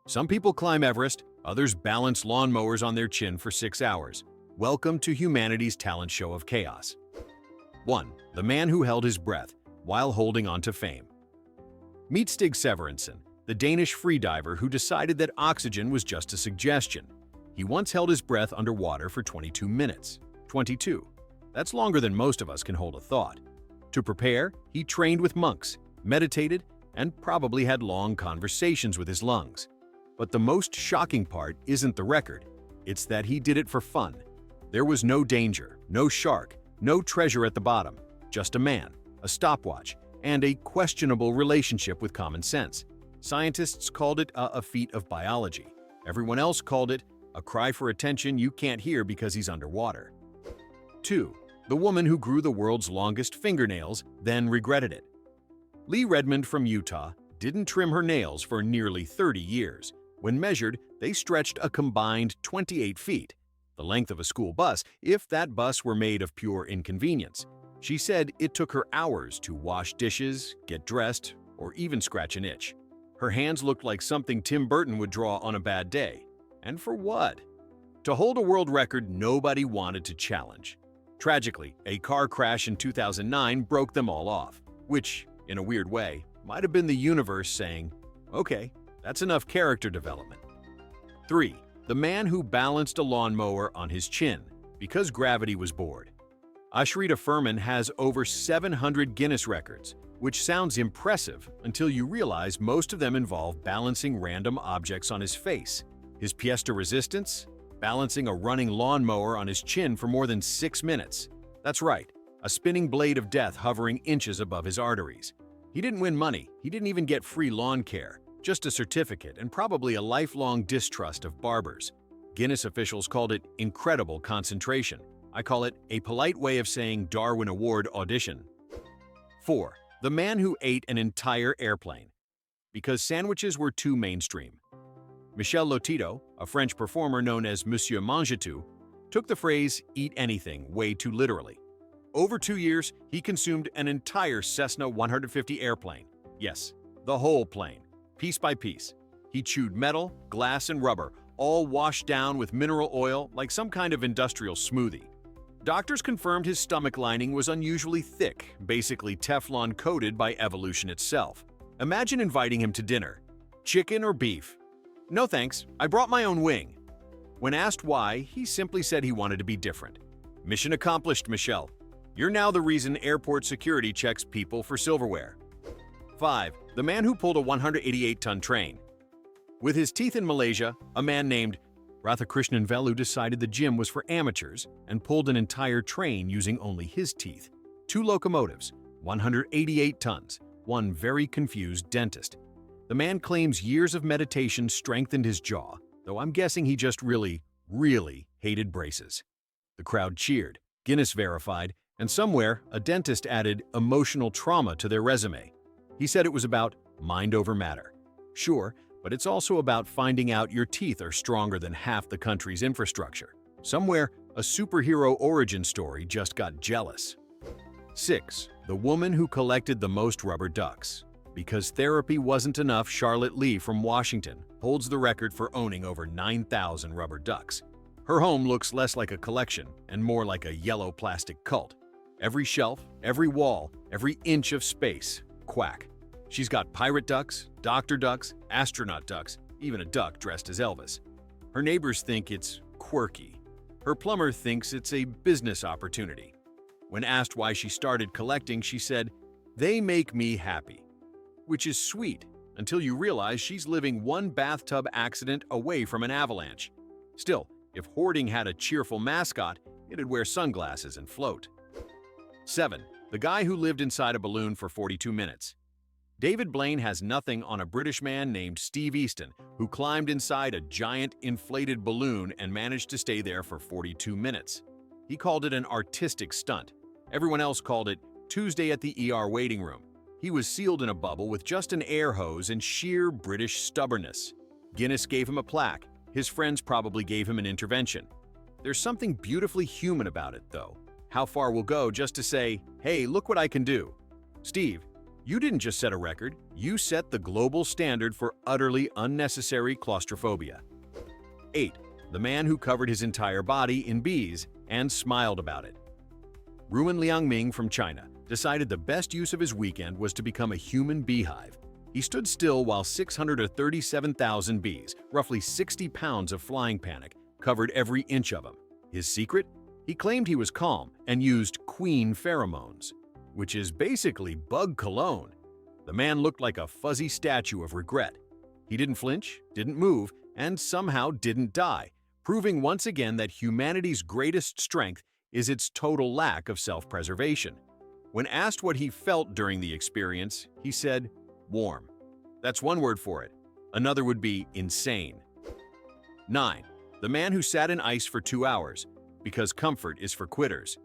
Some people climb Everest, others balance lawnmowers on their chin for 6 hours. Welcome to humanity's talent show of chaos. 1. The man who held his breath while holding on to fame. Meet Stig Severinsen, the Danish freediver who decided that oxygen was just a suggestion. He once held his breath underwater for 22 minutes. 22. That's longer than most of us can hold a thought. To prepare, he trained with monks, meditated, and probably had long conversations with his lungs. But the most shocking part isn't the record. It's that he did it for fun. There was no danger, no shark, no treasure at the bottom, just a man, a stopwatch, and a questionable relationship with common sense. Scientists called it a feat of biology. Everyone else called it a cry for attention you can't hear because he's underwater. 2. The woman who grew the world's longest fingernails, then regretted it. Lee Redmond from Utah didn't trim her nails for nearly 30 years. When measured, they stretched a combined 28 feet, the length of a school bus if that bus were made of pure inconvenience. She said it took her hours to wash dishes, get dressed, or even scratch an itch. Her hands looked like something Tim Burton would draw on a bad day. And for what? To hold a world record nobody wanted to challenge. Tragically, a car crash in 2009 broke them all off, which, in a weird way, might have been the universe saying, okay, that's enough character development. 3. The man who balanced a lawnmower on his chin because gravity was bored. Ashrita Furman has over 700 Guinness records, which sounds impressive until you realize most of them involve balancing random objects on his face. His pièce de résistance? Balancing a running lawnmower on his chin for more than 6 minutes. That's right, a spinning blade of death hovering inches above his arteries. He didn't win money, he didn't even get free lawn care, just a certificate and probably a lifelong distrust of barbers. Guinness officials called it incredible concentration. I call it a polite way of saying Darwin Award audition. 4. The man who ate an entire airplane. Because sandwiches were too mainstream. Michel Lotito, a French performer known as Monsieur Mangetout, took the phrase "eat anything" way too literally. Over 2 years, he consumed an entire Cessna 150 airplane. Yes, the whole plane, piece by piece. He chewed metal, glass, and rubber, all washed down with mineral oil like some kind of industrial smoothie. Doctors confirmed his stomach lining was unusually thick, basically Teflon coated by evolution itself. Imagine inviting him to dinner. Chicken or beef? No thanks, I brought my own wing. When asked why, he simply said he wanted to be different. Mission accomplished, Michelle. You're now the reason airport security checks people for silverware. 5. The man who pulled a 188-ton train. With his teeth in Malaysia, a man named Radhakrishnan Velu decided the gym was for amateurs and pulled an entire train using only his teeth. 2 locomotives, 188 tons, one very confused dentist. The man claims years of meditation strengthened his jaw, though I'm guessing he just really hated braces. The crowd cheered, Guinness verified, and somewhere a dentist added emotional trauma to their resume. He said it was about mind over matter. Sure, but it's also about finding out your teeth are stronger than half the country's infrastructure. Somewhere, a superhero origin story just got jealous. 6. The woman who collected the most rubber ducks. Because therapy wasn't enough, Charlotte Lee from Washington holds the record for owning over 9,000 rubber ducks. Her home looks less like a collection and more like a yellow plastic cult. Every shelf, every wall, every inch of space, quack. She's got pirate ducks, doctor ducks, astronaut ducks, even a duck dressed as Elvis. Her neighbors think it's quirky. Her plumber thinks it's a business opportunity. When asked why she started collecting, she said, "They make me happy." Which is sweet, until you realize she's living one bathtub accident away from an avalanche. Still, if hoarding had a cheerful mascot, it'd wear sunglasses and float. 7. The guy who lived inside a balloon for 42 minutes. David Blaine has nothing on a British man named Steve Easton, who climbed inside a giant inflated balloon and managed to stay there for 42 minutes. He called it an artistic stunt. Everyone else called it Tuesday at the ER waiting room. He was sealed in a bubble with just an air hose and sheer British stubbornness. Guinness gave him a plaque. His friends probably gave him an intervention. There's something beautifully human about it, though. How far we'll go just to say, hey, look what I can do. Steve, You didn't just set a record, you set the global standard for utterly unnecessary claustrophobia. 8. The man who covered his entire body in bees and smiled about it. Ruan Liangming from China decided the best use of his weekend was to become a human beehive. He stood still while 637,000 bees, roughly 60 pounds of flying panic, covered every inch of him. His secret? He claimed he was calm and used queen pheromones, which is basically bug cologne. The man looked like a fuzzy statue of regret. He didn't flinch, didn't move, and somehow didn't die, proving once again that humanity's greatest strength is its total lack of self-preservation. When asked what he felt during the experience, he said, warm. That's one word for it. Another would be insane. 9. The man who sat in ice for 2 hours, because comfort is for quitters.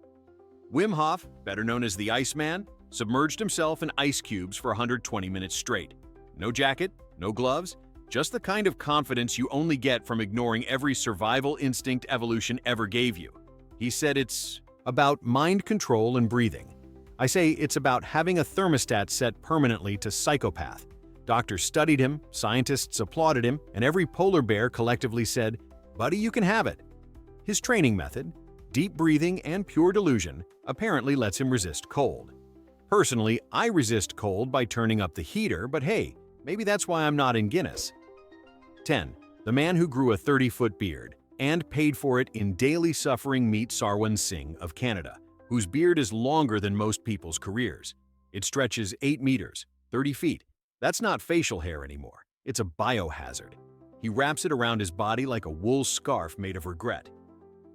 Wim Hof, better known as the Iceman, submerged himself in ice cubes for 120 minutes straight. No jacket, no gloves, just the kind of confidence you only get from ignoring every survival instinct evolution ever gave you. He said it's about mind control and breathing. I say it's about having a thermostat set permanently to psychopath. Doctors studied him, scientists applauded him, and every polar bear collectively said, "Buddy, you can have it." His training method, deep breathing and pure delusion, apparently lets him resist cold. Personally, I resist cold by turning up the heater, but hey, maybe that's why I'm not in Guinness. 10. The man who grew a 30-foot beard and paid for it in daily suffering. Meet Sarwan Singh of Canada, whose beard is longer than most people's careers. It stretches 8 meters, 30 feet. That's not facial hair anymore. It's a biohazard. He wraps it around his body like a wool scarf made of regret.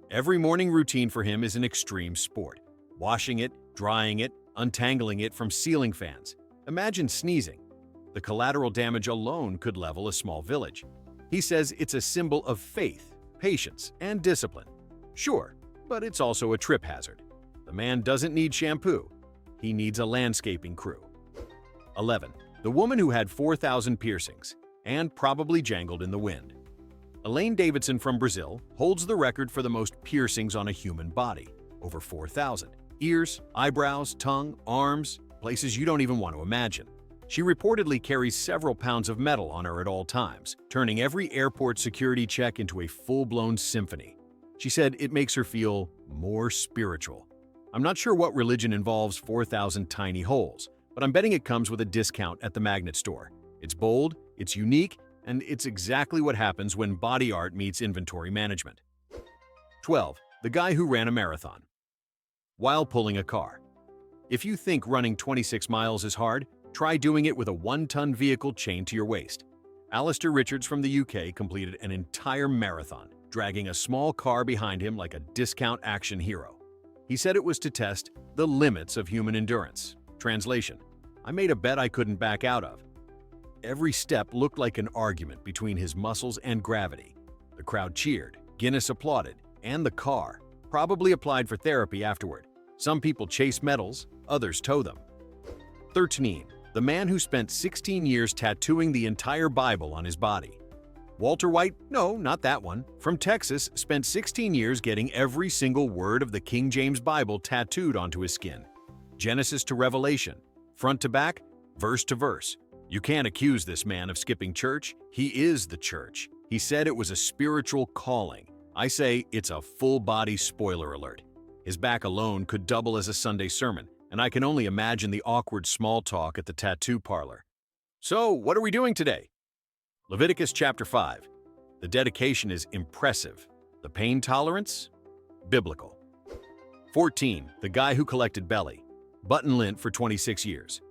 Every morning routine for him is an extreme sport. Washing it, drying it, untangling it from ceiling fans. Imagine sneezing. The collateral damage alone could level a small village. He says it's a symbol of faith, patience, and discipline. Sure, but it's also a trip hazard. The man doesn't need shampoo. He needs a landscaping crew. 11. The woman who had 4,000 piercings and probably jangled in the wind. Elaine Davidson from Brazil holds the record for the most piercings on a human body, over 4,000. Ears, eyebrows, tongue, arms, places you don't even want to imagine. She reportedly carries several pounds of metal on her at all times, turning every airport security check into a full-blown symphony. She said it makes her feel more spiritual. I'm not sure what religion involves 4,000 tiny holes, but I'm betting it comes with a discount at the magnet store. It's bold, it's unique, and it's exactly what happens when body art meets inventory management. 12. The guy who ran a marathon while pulling a car. If you think running 26 miles is hard, try doing it with a 1-ton vehicle chained to your waist. Alistair Richards from the UK completed an entire marathon, dragging a small car behind him like a discount action hero. He said it was to test the limits of human endurance. Translation: I made a bet I couldn't back out of. Every step looked like an argument between his muscles and gravity. The crowd cheered, Guinness applauded, and the car probably applied for therapy afterward. Some people chase medals, others tow them. 13. The man who spent 16 years tattooing the entire Bible on his body. Walter White, no, not that one, from Texas, spent 16 years getting every single word of the King James Bible tattooed onto his skin. Genesis to Revelation, front to back, verse to verse. You can't accuse this man of skipping church. He is the church. He said it was a spiritual calling. I say it's a full-body spoiler alert. His back alone could double as a Sunday sermon, and I can only imagine the awkward small talk at the tattoo parlor. So, what are we doing today? Leviticus chapter 5. The dedication is impressive. The pain tolerance? Biblical. 14. The guy who collected belly. Button lint for 26 years.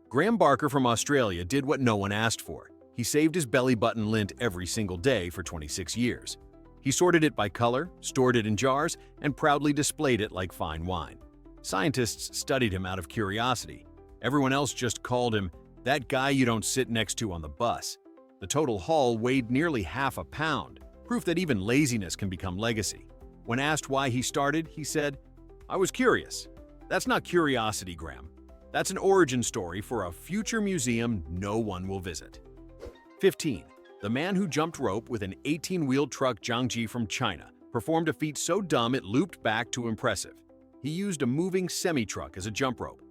Graham Barker from Australia did what no one asked for. He saved his belly button lint every single day for 26 years. He sorted it by color, stored it in jars, and proudly displayed it like fine wine. Scientists studied him out of curiosity. Everyone else just called him that guy you don't sit next to on the bus. The total haul weighed nearly half a pound, proof that even laziness can become legacy. When asked why he started, he said, "I was curious." That's not curiosity, Graham. That's an origin story for a future museum no one will visit. 15. The man who jumped rope with an 18-wheeled truck. Jiangji from China performed a feat so dumb it looped back to impressive. He used a moving semi-truck as a jump rope.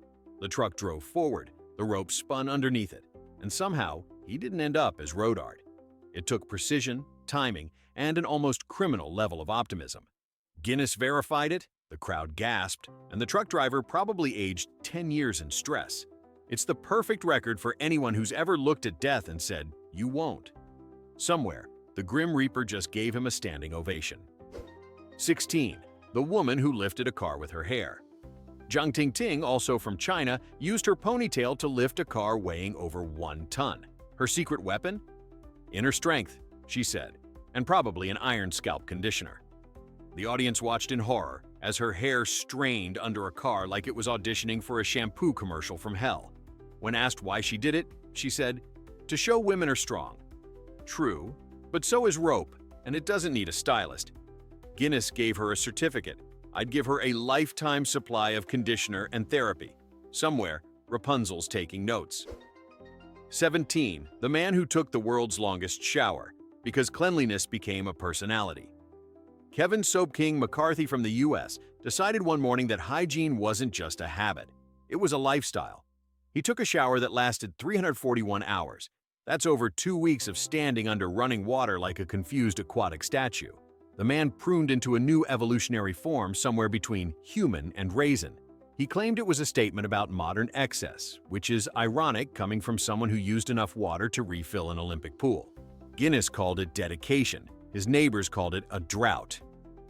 The truck drove forward, The rope spun underneath it, and somehow he didn't end up as road art. It took precision, timing, and an almost criminal level of optimism. Guinness verified it, the crowd gasped, and the truck driver probably aged 10 years in stress. It's the perfect record for anyone who's ever looked at death and said, "You won't." Somewhere, the Grim Reaper just gave him a standing ovation. 16. The woman who lifted a car with her hair. Zhang Tingting, also from China, used her ponytail to lift a car weighing over 1 ton. Her secret weapon? Inner strength, she said, and probably an iron scalp conditioner. The audience watched in horror as her hair strained under a car like it was auditioning for a shampoo commercial from hell. When asked why she did it, she said, "To show women are strong." True, but so is rope, and it doesn't need a stylist. Guinness gave her a certificate. I'd give her a lifetime supply of conditioner and therapy. Somewhere, Rapunzel's taking notes. 17. The man who took the world's longest shower, because cleanliness became a personality. Kevin Soap King McCarthy from the US decided one morning that hygiene wasn't just a habit. It was a lifestyle. He took a shower that lasted 341 hours. That's over 2 weeks of standing under running water like a confused aquatic statue. The man pruned into a new evolutionary form somewhere between human and raisin. He claimed it was a statement about modern excess, which is ironic coming from someone who used enough water to refill an Olympic pool. Guinness called it dedication. His neighbors called it a drought.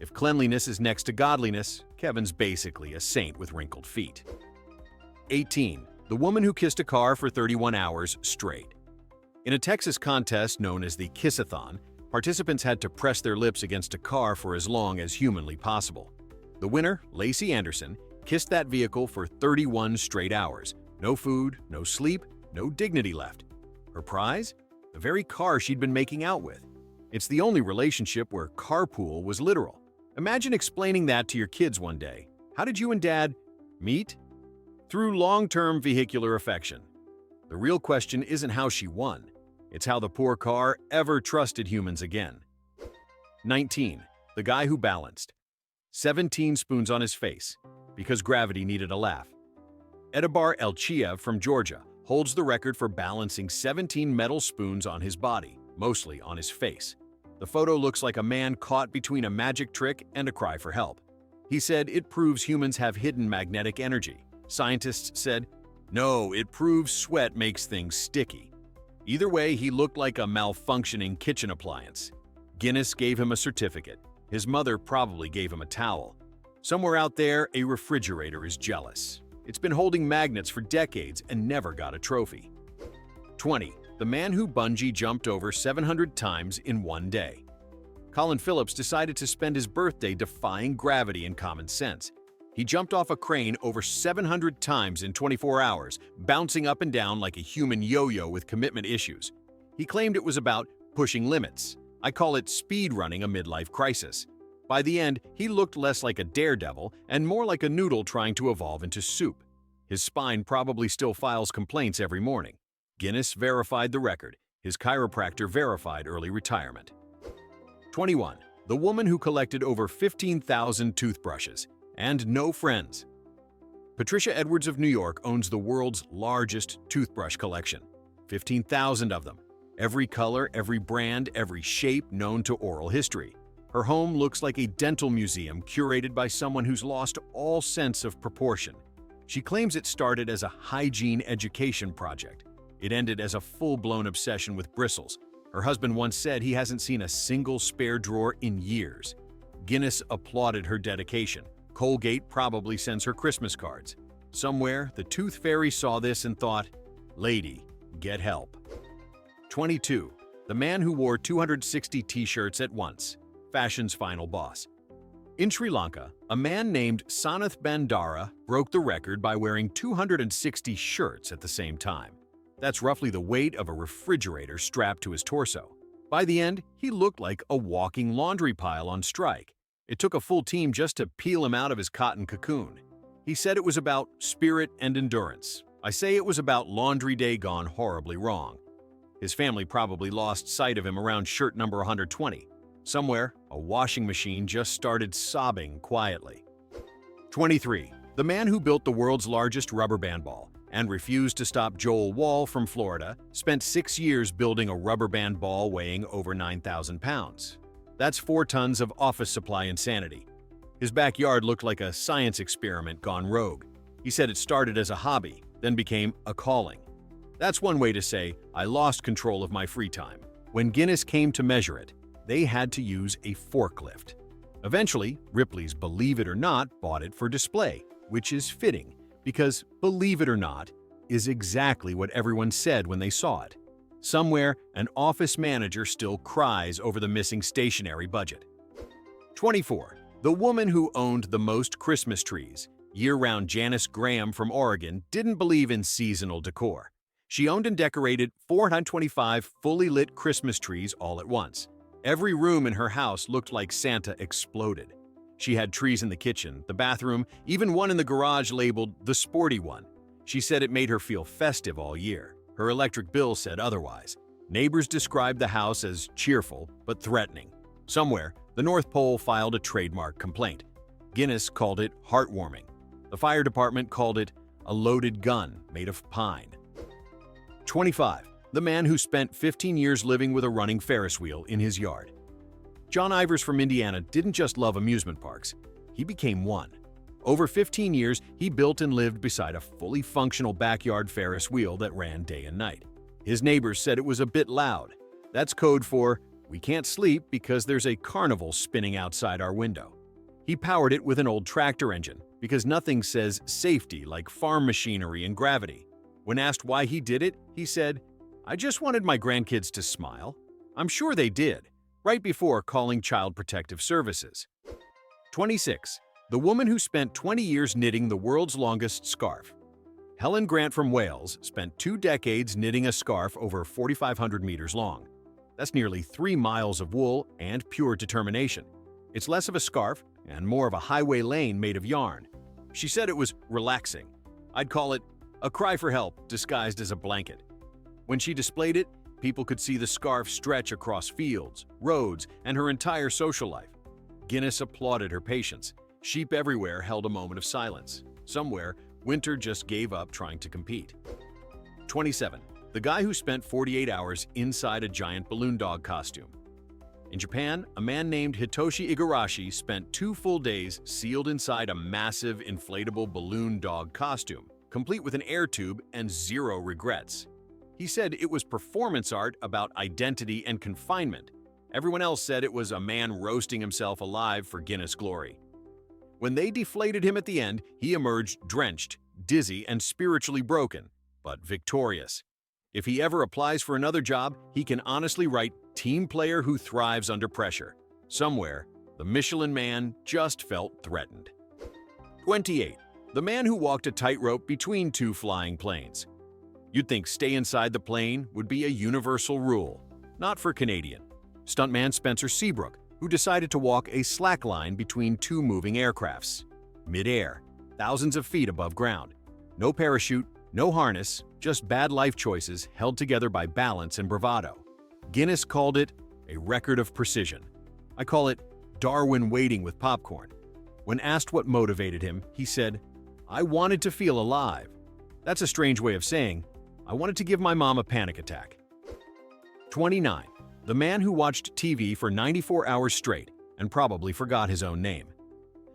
If cleanliness is next to godliness, Kevin's basically a saint with wrinkled feet. 18. The woman who kissed a car for 31 hours straight. In a Texas contest known as the Kissathon, participants had to press their lips against a car for as long as humanly possible. The winner, Lacey Anderson, kissed that vehicle for 31 straight hours. No food, no sleep, no dignity left. Her prize? The very car she'd been making out with. It's the only relationship where carpool was literal. Imagine explaining that to your kids one day. How did you and Dad meet? Through long-term vehicular affection. The real question isn't how she won. It's how the poor car ever trusted humans again. 19. The guy who balanced. 17 spoons on his face, because gravity needed a laugh. Edibar Elchiev from Georgia holds the record for balancing 17 metal spoons on his body, mostly on his face. The photo looks like a man caught between a magic trick and a cry for help. He said it proves humans have hidden magnetic energy. Scientists said, no, it proves sweat makes things sticky. Either way, he looked like a malfunctioning kitchen appliance. Guinness gave him a certificate. His mother probably gave him a towel. Somewhere out there, a refrigerator is jealous. It's been holding magnets for decades and never got a trophy. 20. The man who bungee jumped over 700 times in one day. Colin Phillips decided to spend his birthday defying gravity and common sense. He jumped off a crane over 700 times in 24 hours, bouncing up and down like a human yo-yo with commitment issues. He claimed it was about pushing limits. I call it speed running a midlife crisis. By the end, he looked less like a daredevil and more like a noodle trying to evolve into soup. His spine probably still files complaints every morning. Guinness verified the record. His chiropractor verified early retirement. 21. The woman who collected over 15,000 toothbrushes and no friends. Patricia Edwards of New York owns the world's largest toothbrush collection. 15,000 of them. Every color, every brand, every shape known to oral history. Her home looks like a dental museum curated by someone who's lost all sense of proportion. She claims it started as a hygiene education project. It ended as a full-blown obsession with bristles. Her husband once said he hasn't seen a single spare drawer in years. Guinness applauded her dedication. Colgate probably sends her Christmas cards. Somewhere, the tooth fairy saw this and thought, lady, get help. 22. The man who wore 260 t-shirts at once. Fashion's final boss. In Sri Lanka, a man named Sanath Bandara broke the record by wearing 260 shirts at the same time. That's roughly the weight of a refrigerator strapped to his torso. By the end, he looked like a walking laundry pile on strike. It took a full team just to peel him out of his cotton cocoon. He said it was about spirit and endurance. I say it was about laundry day gone horribly wrong. His family probably lost sight of him around shirt number 120. Somewhere, a washing machine just started sobbing quietly. 23. The man who built the world's largest rubber band ball. and refused to stop Joel Wall from Florida, spent 6 years building a rubber band ball weighing over 9,000 pounds. That's 4 tons of office supply insanity. His backyard looked like a science experiment gone rogue. He said it started as a hobby, then became a calling. That's one way to say, I lost control of my free time. When Guinness came to measure it, they had to use a forklift. Eventually, Ripley's Believe It or Not bought it for display, which is fitting, because Believe It or Not is exactly what everyone said when they saw it. Somewhere, an office manager still cries over the missing stationery budget. 24. The woman who owned the most Christmas trees, year-round Janice Graham from Oregon, didn't believe in seasonal decor. She owned and decorated 425 fully lit Christmas trees all at once. Every room in her house looked like Santa exploded. She had trees in the kitchen, the bathroom, even one in the garage labeled the sporty one. She said it made her feel festive all year. Her electric bill said otherwise. Neighbors described the house as cheerful but threatening. Somewhere, the North Pole filed a trademark complaint. Guinness called it heartwarming. The fire department called it a loaded gun made of pine. 25. The man who spent 15 years living with a running Ferris wheel in his yard. John Ivers from Indiana didn't just love amusement parks. He became one. Over 15 years, he built and lived beside a fully functional backyard Ferris wheel that ran day and night. His neighbors said it was a bit loud. That's code for, we can't sleep because there's a carnival spinning outside our window. He powered it with an old tractor engine because nothing says safety like farm machinery and gravity. When asked why he did it, he said, I just wanted my grandkids to smile. I'm sure they did, right before calling Child Protective Services. 26. The woman who spent 20 years knitting the world's longest scarf. Helen Grant from Wales spent 2 decades knitting a scarf over 4,500 meters long. That's nearly 3 miles of wool and pure determination. It's less of a scarf and more of a highway lane made of yarn. She said it was relaxing. I'd call it a cry for help disguised as a blanket. When she displayed it, people could see the scarf stretch across fields, roads, and her entire social life. Guinness applauded her patience. Sheep everywhere held a moment of silence. Somewhere, winter just gave up trying to compete. 27. The guy who spent 48 hours inside a giant balloon dog costume. In Japan, a man named Hitoshi Igarashi spent 2 full days sealed inside a massive inflatable balloon dog costume, complete with an air tube and 0 regrets. He said it was performance art about identity and confinement. Everyone else said it was a man roasting himself alive for Guinness glory. When they deflated him at the end, he emerged drenched, dizzy, and spiritually broken, but victorious. If he ever applies for another job, he can honestly write team player who thrives under pressure. Somewhere, the Michelin man just felt threatened. 28. The man who walked a tightrope between 2 flying planes. You'd think stay inside the plane would be a universal rule. Not for Canadian. Stuntman Spencer Seabrook, who decided to walk a slack line between 2 moving aircrafts. Mid-air, thousands of feet above ground. No parachute, no harness, just bad life choices held together by balance and bravado. Guinness called it a record of precision. I call it Darwin waiting with popcorn. When asked what motivated him, he said, I wanted to feel alive. That's a strange way of saying, I wanted to give my mom a panic attack. 29. The man who watched TV for 94 hours straight and probably forgot his own name.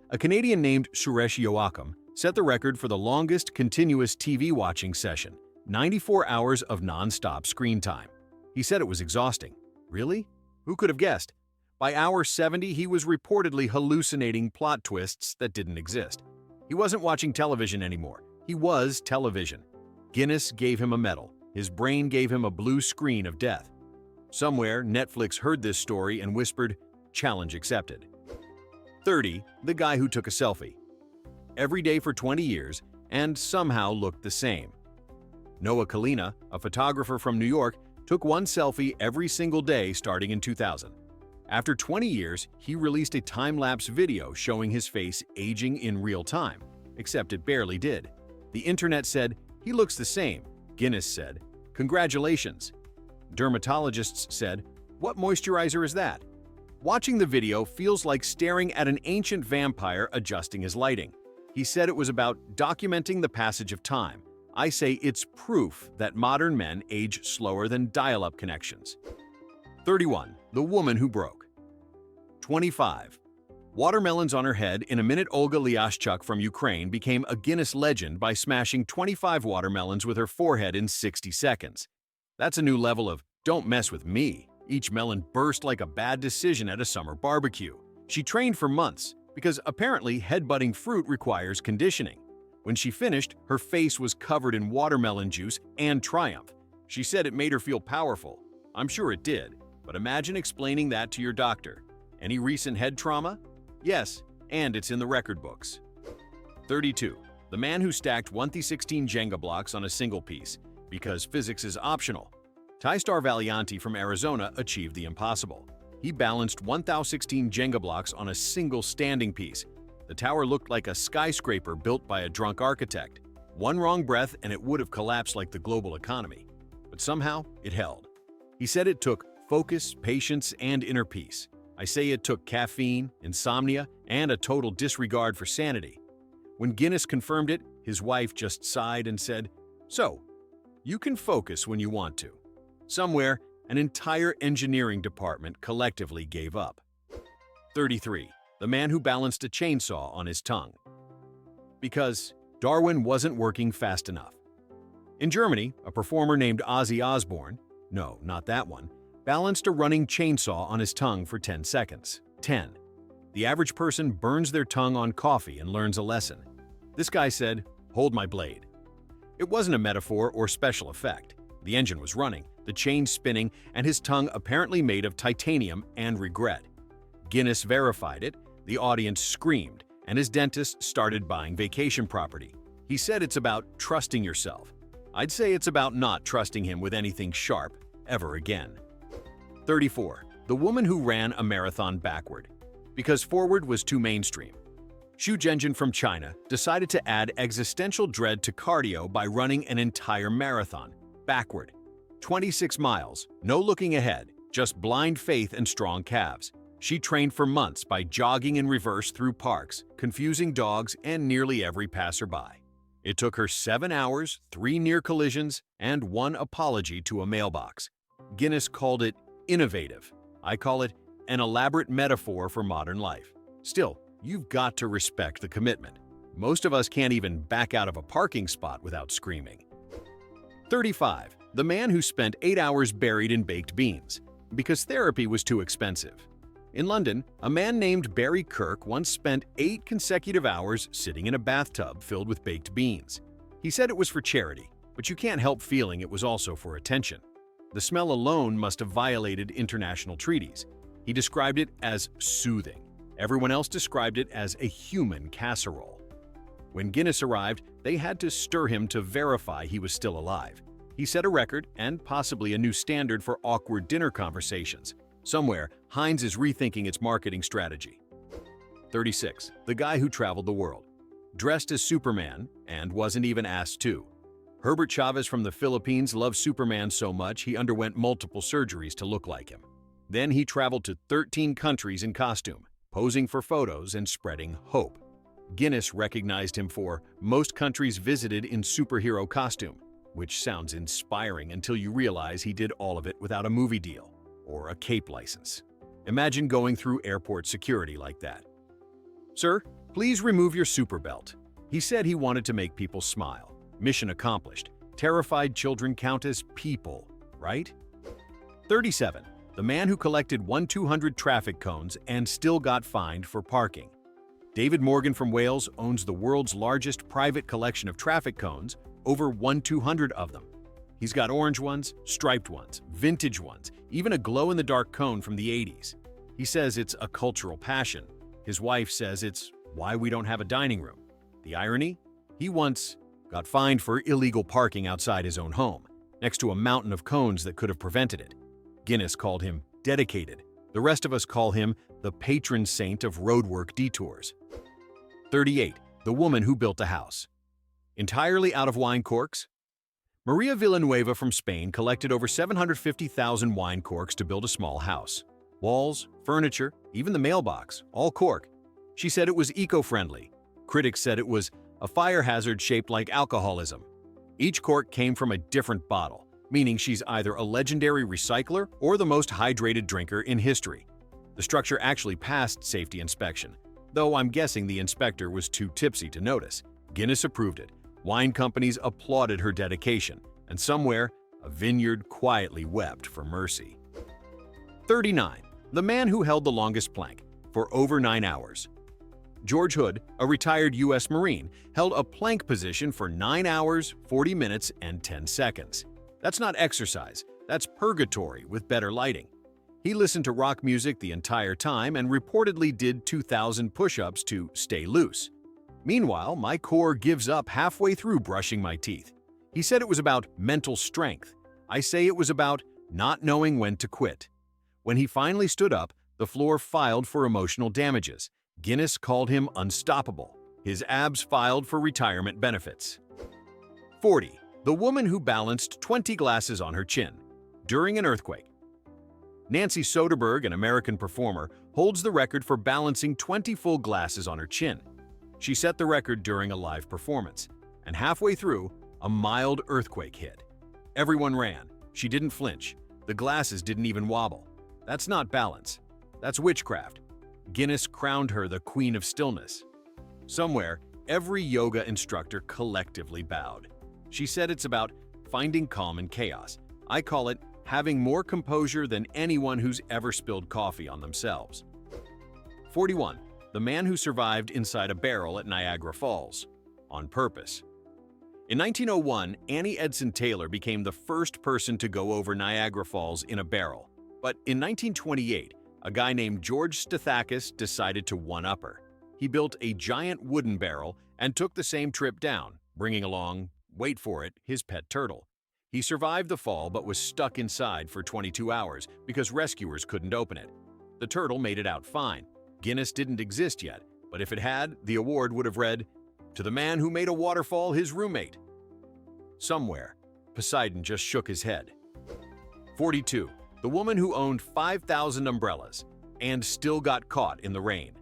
A Canadian named Suresh Yoakum set the record for the longest continuous TV watching session, 94 hours of non-stop screen time. He said it was exhausting. Really? Who could have guessed? By hour 70, he was reportedly hallucinating plot twists that didn't exist. He wasn't watching television anymore. He was television. Guinness gave him a medal. His brain gave him a blue screen of death. Somewhere, Netflix heard this story and whispered, challenge accepted. 30. The guy who took a selfie. Every day for 20 years and somehow looked the same. Noah Kalina, a photographer from New York, took 1 selfie every single day starting in 2000. After 20 years, he released a time-lapse video showing his face aging in real time, except it barely did. The internet said, he looks the same. Guinness said, congratulations. Dermatologists said, what moisturizer is that? Watching the video feels like staring at an ancient vampire adjusting his lighting. He said it was about documenting the passage of time, I say it's proof that modern men age slower than dial-up connections. 31. The woman who broke. 25. Watermelons on her head. In a minute, Olga Liashchuk from Ukraine became a Guinness legend by smashing 25 watermelons with her forehead in 60 seconds. That's a new level of "don't mess with me." Each melon burst like a bad decision at a summer barbecue. She trained for months because apparently headbutting fruit requires conditioning. When she finished, her face was covered in watermelon juice and triumph. She said it made her feel powerful. I'm sure it did, but imagine explaining that to your doctor. Any recent head trauma? Yes, and it's in the record books. 32. The man who stacked 1/16 Jenga blocks on a single piece because physics is optional. Tystar Valianti from Arizona achieved the impossible. He balanced 1,016 Jenga blocks on a single standing piece. The tower looked like a skyscraper built by a drunk architect. One wrong breath and it would have collapsed like the global economy. But somehow, it held. He said it took focus, patience, and inner peace. I say it took caffeine, insomnia, and a total disregard for sanity. When Guinness confirmed it, his wife just sighed and said, "So, you can focus when you want to." Somewhere, an entire engineering department collectively gave up. 33. The man who balanced a chainsaw on his tongue. Because Darwin wasn't working fast enough. In Germany, a performer named Ozzy Osbourne, no, not that one, balanced a running chainsaw on his tongue for 10 seconds. 10. The average person burns their tongue on coffee and learns a lesson. This guy said, "Hold my blade." It wasn't a metaphor or special effect. The engine was running, the chain spinning, and his tongue apparently made of titanium and regret. Guinness verified it, the audience screamed, and his dentist started buying vacation property. He said it's about trusting yourself. I'd say it's about not trusting him with anything sharp ever again. 34. The woman who ran a marathon backward. Because forward was too mainstream. Xu Zhenjin from China decided to add existential dread to cardio by running an entire marathon, backward. 26 miles, no looking ahead, just blind faith and strong calves. She trained for months by jogging in reverse through parks, confusing dogs and nearly every passerby. It took her 7 hours, 3 near collisions, and 1 apology to a mailbox. Guinness called it innovative. I call it an elaborate metaphor for modern life. Still, you've got to respect the commitment. Most of us can't even back out of a parking spot without screaming. 35. The man who spent 8 hours buried in baked beans. Because therapy was too expensive. In London, a man named Barry Kirk once spent 8 consecutive hours sitting in a bathtub filled with baked beans. He said it was for charity, but you can't help feeling it was also for attention. The smell alone must have violated international treaties. He described it as soothing. Everyone else described it as a human casserole. When Guinness arrived, they had to stir him to verify he was still alive. He set a record and possibly a new standard for awkward dinner conversations. Somewhere, Heinz is rethinking its marketing strategy. 36. The guy who traveled the world. Dressed as Superman and wasn't even asked to. Herbert Chavez from the Philippines loved Superman so much he underwent multiple surgeries to look like him. Then he traveled to 13 countries in costume, posing for photos and spreading hope. Guinness recognized him for most countries visited in superhero costume, which sounds inspiring until you realize he did all of it without a movie deal or a cape license. Imagine going through airport security like that. "Sir, please remove your super belt." He said he wanted to make people smile. Mission accomplished. Terrified children count as people, right? 37. The man who collected 1/200 traffic cones and still got fined for parking. David Morgan from Wales owns the world's largest private collection of traffic cones, over 1/200 of them. He's got orange ones, striped ones, vintage ones, even a glow-in-the-dark cone from the 80s. He says it's a cultural passion. His wife says it's why we don't have a dining room. The irony? He once got fined for illegal parking outside his own home, next to a mountain of cones that could have prevented it. Guinness called him dedicated. The rest of us call him the patron saint of roadwork detours. 38. The woman who built a house. Entirely out of wine corks? Maria Villanueva from Spain collected over 750,000 wine corks to build a small house. Walls, furniture, even the mailbox, all cork. She said it was eco-friendly. Critics said it was a fire hazard shaped like alcoholism. Each cork came from a different bottle, meaning she's either a legendary recycler or the most hydrated drinker in history. The structure actually passed safety inspection, though I'm guessing the inspector was too tipsy to notice. Guinness approved it. Wine companies applauded her dedication, and somewhere, a vineyard quietly wept for mercy. 39. The man who held the longest plank for over 9 hours. George Hood, a retired U.S. Marine, held a plank position for 9 hours, 40 minutes, and 10 seconds. That's not exercise, that's purgatory with better lighting. He listened to rock music the entire time and reportedly did 2,000 push-ups to stay loose. Meanwhile, my core gives up halfway through brushing my teeth. He said it was about mental strength. I say it was about not knowing when to quit. When he finally stood up, the floor filed for emotional damages. Guinness called him unstoppable. His abs filed for retirement benefits. 40. The woman who balanced 20 glasses on her chin during an earthquake. Nancy Soderberg, an American performer, holds the record for balancing 20 full glasses on her chin. She set the record during a live performance, and halfway through, a mild earthquake hit. Everyone ran. She didn't flinch. The glasses didn't even wobble. That's not balance. That's witchcraft. Guinness crowned her the Queen of Stillness. Somewhere, every yoga instructor collectively bowed. She said it's about finding calm in chaos. I call it having more composure than anyone who's ever spilled coffee on themselves. 41. The man who survived inside a barrel at Niagara Falls. On purpose. In 1901, Annie Edson Taylor became the first person to go over Niagara Falls in a barrel. But in 1928, a guy named George Stathakis decided to one-up her. He built a giant wooden barrel and took the same trip down, bringing along, wait for it, his pet turtle. He survived the fall but was stuck inside for 22 hours because rescuers couldn't open it. The turtle made it out fine. Guinness didn't exist yet, but if it had, the award would have read, "To the man who made a waterfall his roommate." Somewhere, Poseidon just shook his head. 42. The woman who owned 5,000 umbrellas and still got caught in the rain.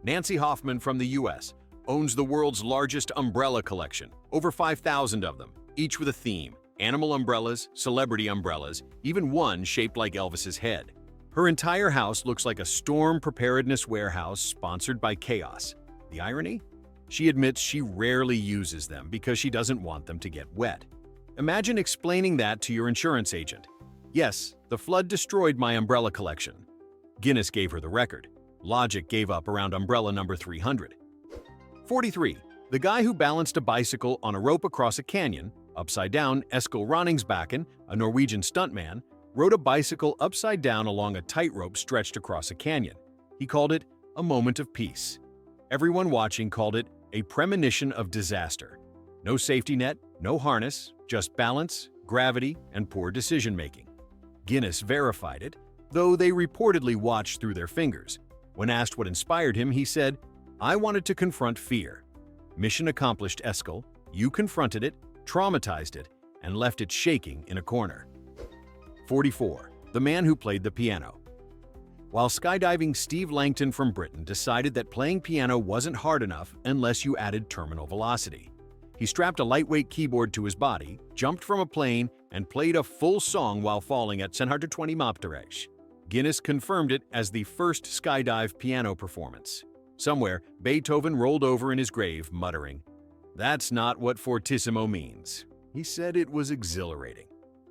Nancy Hoffman from the U.S. owns the world's largest umbrella collection, over 5,000 of them, each with a theme. Animal umbrellas, celebrity umbrellas, even one shaped like Elvis's head. Her entire house looks like a storm preparedness warehouse sponsored by Chaos. The irony? She admits she rarely uses them because she doesn't want them to get wet. Imagine explaining that to your insurance agent. Yes, the flood destroyed my umbrella collection. Guinness gave her the record. Logic gave up around umbrella number 300. 43. The guy who balanced a bicycle on a rope across a canyon, upside down, Eskil Ronningsbakken, a Norwegian stuntman, rode a bicycle upside down along a tightrope stretched across a canyon. He called it a moment of peace. Everyone watching called it a premonition of disaster. No safety net, no harness, just balance, gravity, and poor decision-making. Guinness verified it, though they reportedly watched through their fingers. When asked what inspired him, he said, "I wanted to confront fear." Mission accomplished, Eskil. You confronted it, traumatized it, and left it shaking in a corner. 44. The man who played the piano. While skydiving, Steve Langton from Britain decided that playing piano wasn't hard enough unless you added terminal velocity. He strapped a lightweight keyboard to his body, jumped from a plane, and played a full song while falling at 120 mph. Guinness confirmed it as the first skydive piano performance. Somewhere, Beethoven rolled over in his grave, muttering, "That's not what fortissimo means." He said it was exhilarating.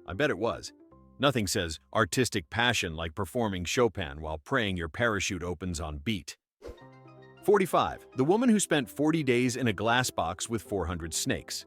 I bet it was. Nothing says artistic passion like performing Chopin while praying your parachute opens on beat. 45. The woman who spent 40 days in a glass box with 400 snakes.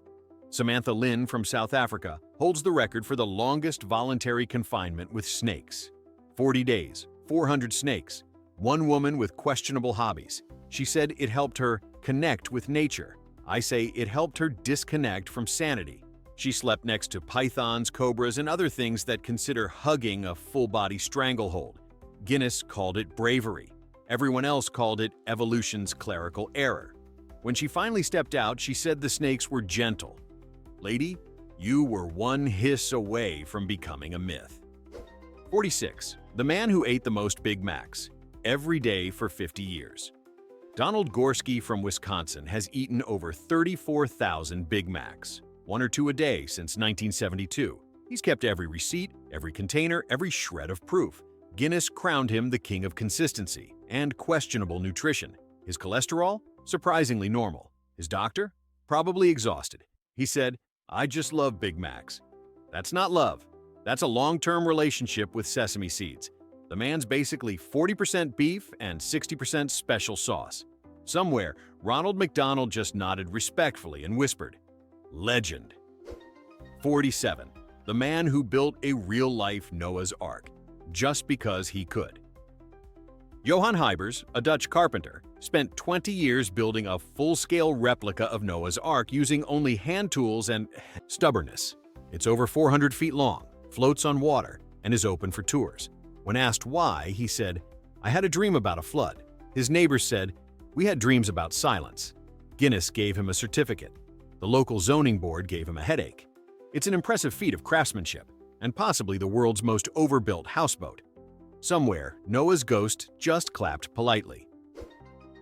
Samantha Lynn from South Africa holds the record for the longest voluntary confinement with snakes. 40 days, 400 snakes, one woman with questionable hobbies. She said it helped her connect with nature. I say it helped her disconnect from sanity. She slept next to pythons, cobras, and other things that consider hugging a full-body stranglehold. Guinness called it bravery. Everyone else called it evolution's clerical error. When she finally stepped out, she said the snakes were gentle. Lady, you were one hiss away from becoming a myth. 46. The man who ate the most Big Macs, every day for 50 years. Donald Gorski from Wisconsin has eaten over 34,000 Big Macs. 1 or 2 a day since 1972. He's kept every receipt, every container, every shred of proof. Guinness crowned him the king of consistency and questionable nutrition. His cholesterol? Surprisingly normal. His doctor? Probably exhausted. He said, "I just love Big Macs." That's not love. That's a long-term relationship with sesame seeds. The man's basically 40% beef and 60% special sauce. Somewhere, Ronald McDonald just nodded respectfully and whispered, "Legend." 47. The man who built a real-life Noah's Ark, just because he could. Johann Huybers, a Dutch carpenter, spent 20 years building a full-scale replica of Noah's Ark using only hand tools and stubbornness. It's over 400 feet long, floats on water, and is open for tours. When asked why, he said, "I had a dream about a flood." His neighbors said, "We had dreams about silence." Guinness gave him a certificate. The local zoning board gave him a headache. It's an impressive feat of craftsmanship, and possibly the world's most overbuilt houseboat. Somewhere, Noah's ghost just clapped politely.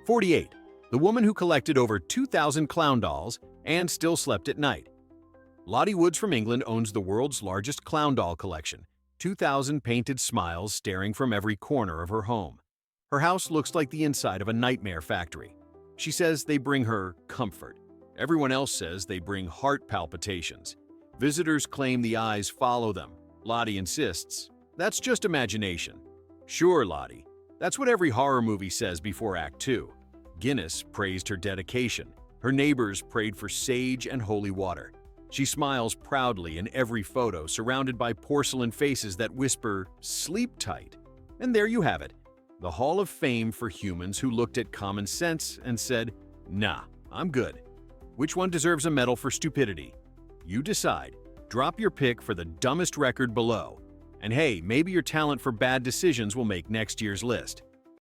48. The woman who collected over 2,000 clown dolls and still slept at night. Lottie Woods from England owns the world's largest clown doll collection, 2,000 painted smiles staring from every corner of her home. Her house looks like the inside of a nightmare factory. She says they bring her comfort. Everyone else says they bring heart palpitations. Visitors claim the eyes follow them. Lottie insists, "That's just imagination." "Sure, Lottie. That's what every horror movie says before Act 2. Guinness praised her dedication. Her neighbors prayed for sage and holy water. She smiles proudly in every photo, surrounded by porcelain faces that whisper, "Sleep tight." And there you have it, the Hall of Fame for humans who looked at common sense and said, "Nah, I'm good." Which one deserves a medal for stupidity? You decide. Drop your pick for the dumbest record below. And hey, maybe your talent for bad decisions will make next year's list.